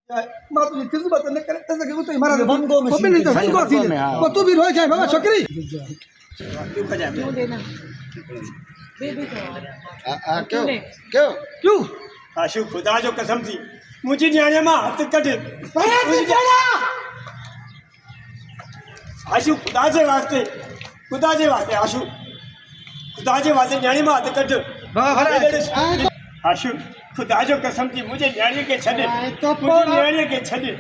मां तुझी खिदमत न करे त के उते मारा वनगो में मम्मी नहीं तो वनगो थी को तू भी रोए जाए बाबा छोकरी क्यों देना क्यों क्यों क्यों आशु खुदा जो कसम थी मुझे न्याणे मां हथ कट आशु खुदा जे वास्ते आशु खुदा जे वास्ते न्याणे मां हथ कट आशु खुदा जो कसम थी मुझे न्याणे के छॾे मुझे न्याणे के छॾे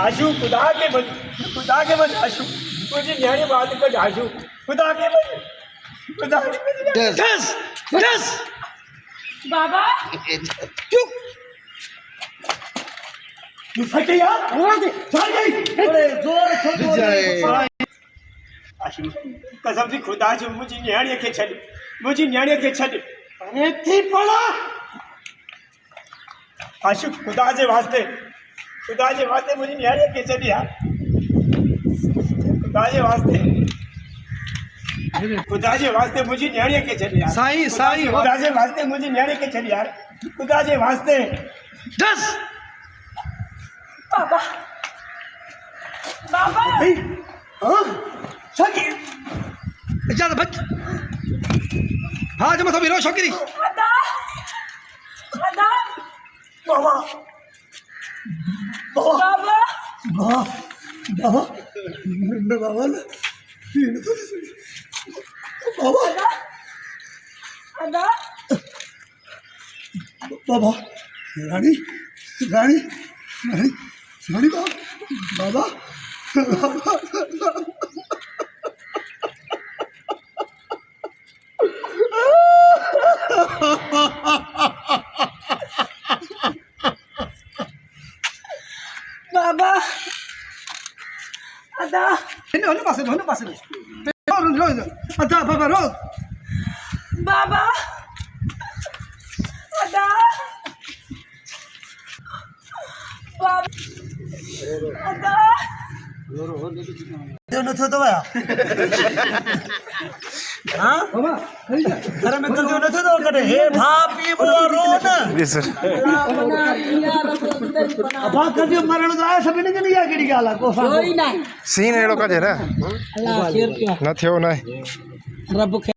आशु खुदा के बन आशु मुझे न्याणे मां हथ कट आशु खुदा के बन दस बाबा क्यों तू फटे यार चल गई अरे जोर छोड़ आशु कसम थी खुदा जो मुझे न्याणे के छॾे अरे थी पड़ा आशु खुदा जे वास्ते मुझे न्याणे के छॾे यार खुदा जे वास्ते मुझे न्याणे के छॾे यार साईं खुदा जे वास्ते मुझे न्याणे के छॾे यार खुदा जे वास्ते दस बाबा बाबा हां सकी इजाजत बच हाँ जब सब रो छोकरी अदा अदा बाबा बाबा अदा बाबा रानी बाबा बाबा अदा होने पासे रो अच्छा बाबा रो बाबा अदा बाबा अदा न थियो तो या हां बाबा खड़ी जा घर में कल जो न थियो तो कटे हे भापी बोलो रो न अबा कदियो मरण जो आया सभिनी के नहीं आ केड़ी गाल आ को कोई नहीं सीन एड़ो कजे ना अल्लाह खैर क्या न थियो न रब